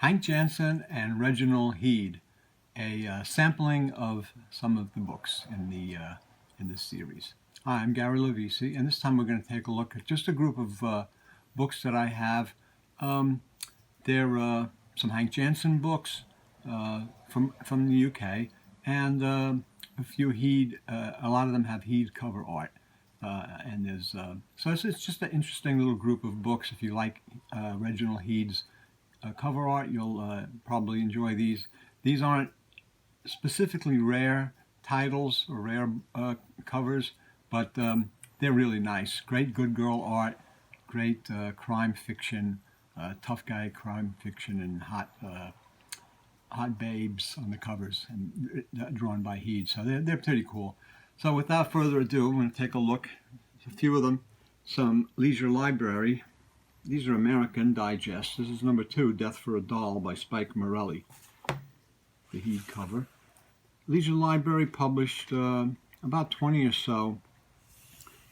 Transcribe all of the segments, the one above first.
Hank Janson and Reginald Heade, a sampling of some of the books in this series. Hi, I'm Gary Lovisi, and this time we're going to take a look at just a group of books that I have. They're some Hank Janson books from the UK, and a few Heade. A lot of them have Heade cover art. And there's so it's just an interesting little group of books. If you like Reginald Heade's cover art, you'll probably enjoy these. These aren't specifically rare titles or rare covers, but they're really nice. Great good girl art, great crime fiction, tough guy crime fiction, and hot babes on the covers, and drawn by Heade. So they're pretty cool. So without further ado, I'm going to take a look at a few of them. Some Leisure Library. These are American Digest. This is number 2, Death for a Doll by Spike Morelli. The Heade cover. Leisure Library published about 20 or so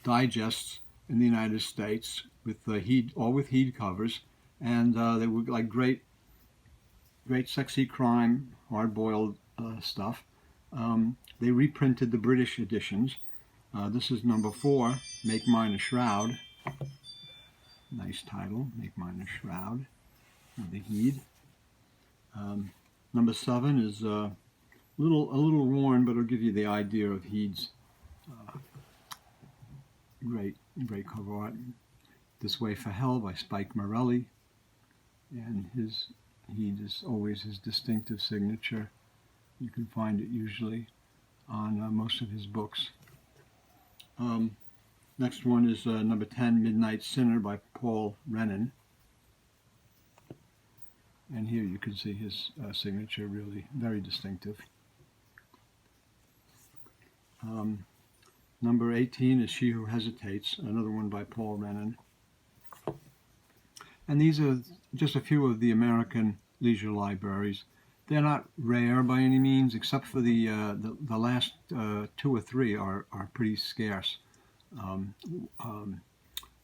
digests in the United States with Heade, all with Heade covers, and they were like great sexy crime, hard-boiled stuff. They reprinted the British editions. This is number 4, Make Mine a Shroud. Nice title, Make Mine a Shroud, the Heade. Number 7 is a little worn, but it'll give you the idea of Heade's great cover art. This Way for Hell by Spike Morelli, and Heade is always his distinctive signature. You can find it usually on most of his books. Next one is number 10, Midnight Sinner by Paul Renan. And here you can see his signature, really very distinctive. Number 18 is She Who Hesitates, another one by Paul Renan. And these are just a few of the American Leisure Libraries. They're not rare by any means, except for the last 2 or 3 are pretty scarce.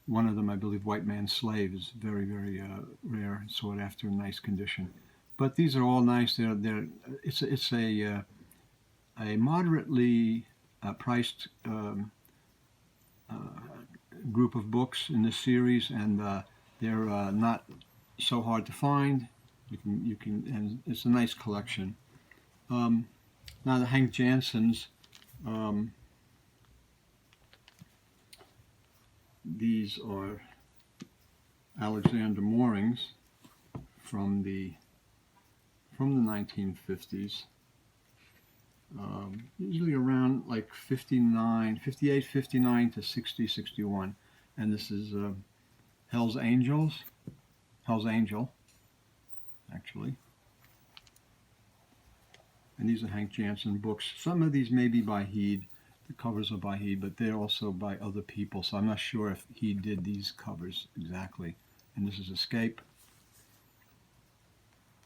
One of them, I believe, White Man's Slave, is very rare and sought after in nice condition. But these are all nice. It's a moderately priced group of books in this series, and they're not so hard to find. You can, and it's a nice collection. Now the Hank Jansons, these are Alexander Moorings from the 1950s, usually around like 58, 59 to 60, 61, and this is Hell's Angel, actually. And these are Hank Janson books. Some of these may be by Heade. The covers are by Heade, but they're also by other people, so I'm not sure if Heade did these covers exactly. And this is Escape.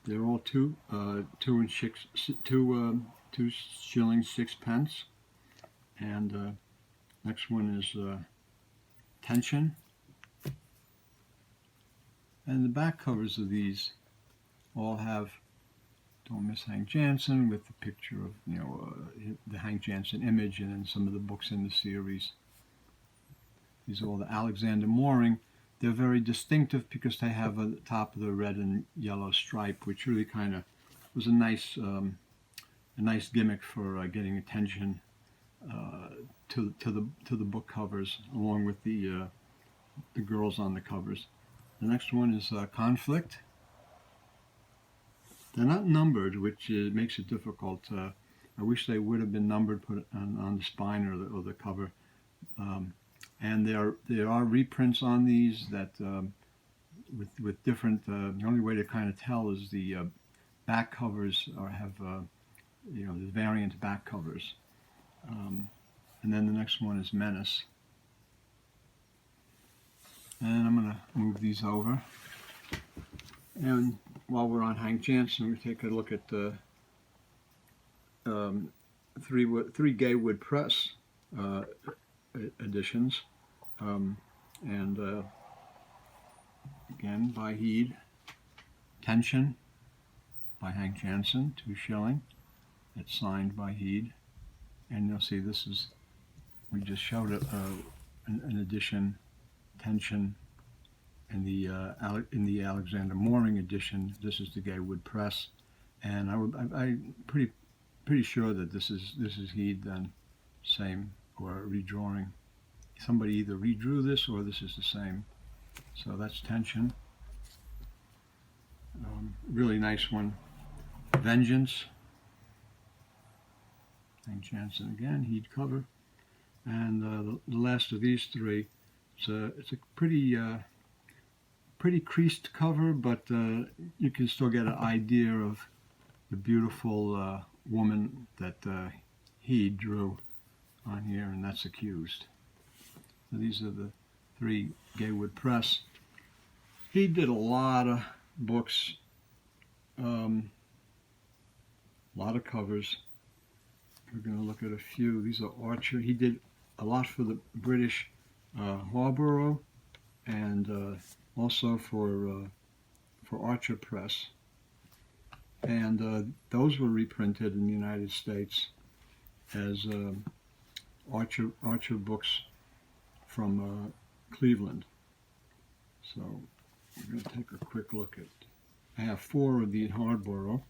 They're all 2 shillings 6 pence. And next one is Tension. And the back covers of these all have Don't Miss Hank Janson with the picture of, the Hank Janson image, and then some of the books in the series. These are all the Alexander Mooring. They're very distinctive because they have at the top of the red and yellow stripe, which really kind of was a nice gimmick for getting attention to the book covers, along with the girls on the covers. The next one is Conflict. They're not numbered, which makes it difficult. I wish they would have been numbered, put on the spine or the cover. And there are reprints on these that with different. The only way to kind of tell is the back covers have the variant back covers. And then the next one is Menace. And I'm going to move these over. And while we're on Hank Janson, we take a look at the three Gaywood Press editions, and again by Heade. Tension, by Hank Janson, 2 shilling. It's signed by Heade. And you'll see this is, we just showed an edition, Tension, in the Alexander Mooring edition. This is the Gaywood Press, and I'm pretty sure that this is Heade then, same, or redrawing. Somebody either redrew this or this is the same. So that's Tension. Really nice one. Vengeance. Hank Janson again, Heade cover. And the last of these 3, it's a pretty creased cover, but you can still get an idea of the beautiful woman that Heade drew on here, and that's Accused. So these are the 3 Gaywood Press. He did a lot of books, a lot of covers. We're going to look at a few. These are Archer. He did a lot for the British Harborough, and also for Archer Press. And those were reprinted in the United States as Archer books from Cleveland. So we're going to take a quick look at. I have 4 of the Harborough.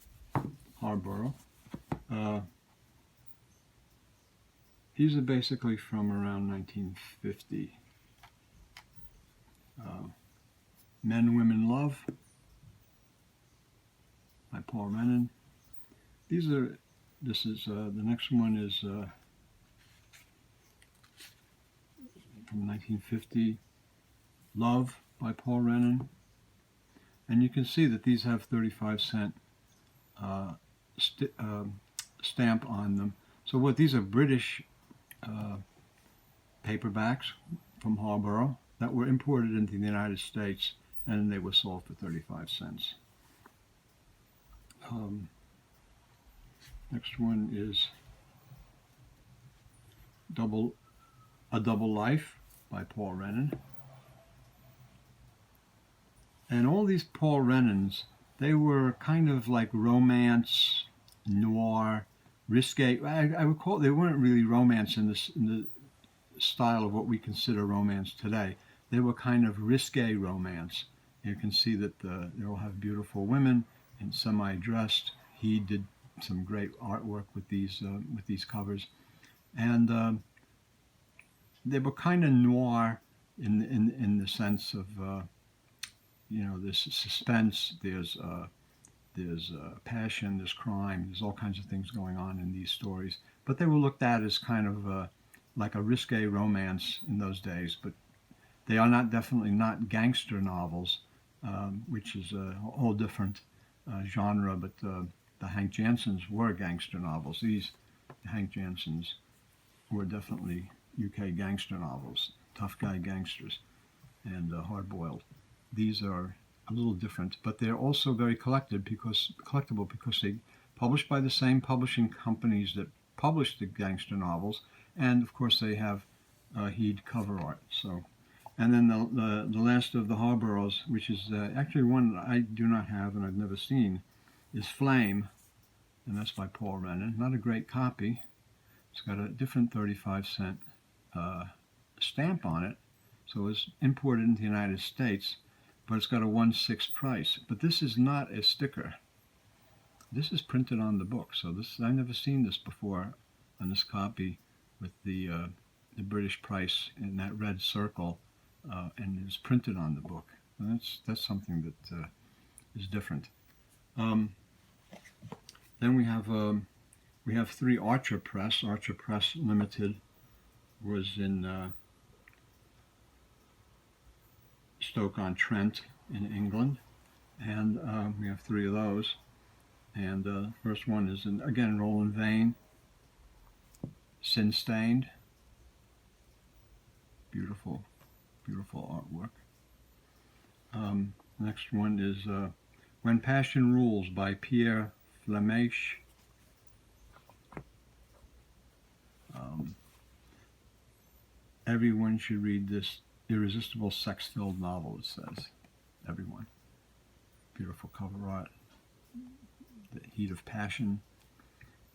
These are basically from around 1950. Men, Women, Love by Paul Renan. This is the next one is from 1950. Love by Paul Renan. And you can see that these have 35-cent stamp on them. So what these are British paperbacks from Harborough that were imported into the United States, and they were sold for 35 cents. Next one is A Double Life by Paul Renan. And all these Paul Renans, they were kind of like romance, noir, risque. I would call, they weren't really romance in the style of what we consider romance today. They were kind of risque romance. You can see that they all have beautiful women and semi-dressed. He did some great artwork with these covers, and they were kind of noir in the sense of this suspense. There's passion, there's crime, there's all kinds of things going on in these stories. But they were looked at as kind of like a risque romance in those days. But they are definitely not gangster novels, which is a whole different genre. But the Hank Jansons were gangster novels. The Hank Jansons were definitely UK gangster novels, tough guy gangsters, and hard-boiled. These are a little different, but they're also very collectible because they published by the same publishing companies that published the gangster novels, and of course they have Heade cover art. So, and then the last of the Harboroughs, which is actually one that I do not have and I've never seen, is Flame, and that's by Paul Renan. Not a great copy. It's got a different 35-cent stamp on it, so it was imported into the United States. But it's got a 1/6 price. But this is not a sticker. This is printed on the book. So this, I've never seen this before on this copy with the British price in that red circle, and it's printed on the book. And that's something that is different. Then we have 3 Archer Press. Archer Press Limited was in Stoke-on-Trent in England, and we have 3 of those. And the first one is again Roland Vane, Sin Stained. Beautiful, beautiful artwork. Next one is When Passion Rules by Pierre Flemèche. Everyone should read this irresistible sex-filled novel, it says. Everyone. Beautiful cover art. The Heat of Passion.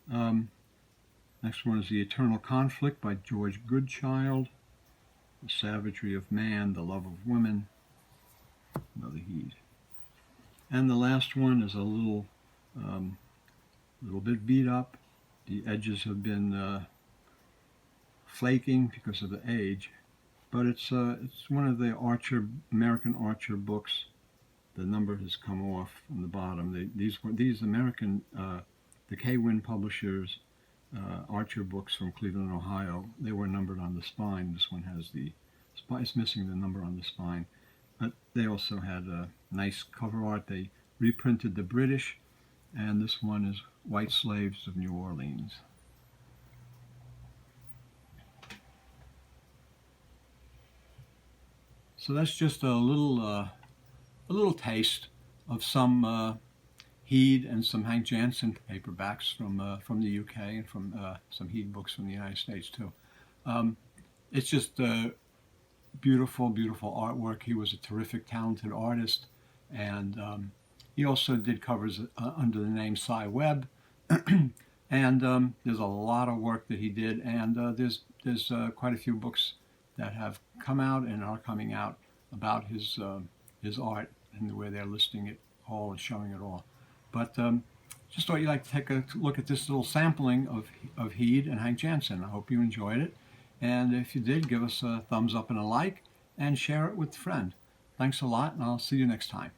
Next one is The Eternal Conflict by George Goodchild. The Savagery of Man, the Love of Women. Another Heade. And the last one is a little bit beat up. The edges have been flaking because of the age, but it's one of the American Archer books. The number has come off from the bottom. These American, the K-Win Publishers Archer books from Cleveland, Ohio. They were numbered on the spine. This one has it's missing the number on the spine, but they also had a nice cover art. They reprinted the British, and this one is White Slaves of New Orleans. So that's just a little taste of some Heade and some Hank Janson paperbacks from the UK, and from some Heade books from the United States too. It's just beautiful, beautiful artwork. He was a terrific, talented artist, and he also did covers under the name Cy Webb. And there's a lot of work that he did, and there's quite a few books that have come out and are coming out about his art and the way they're listing it all and showing it all. But just thought you'd like to take a look at this little sampling of Heade and Hank Janson. I hope you enjoyed it, and if you did, give us a thumbs up and a like, and share it with a friend. Thanks a lot, and I'll see you next time.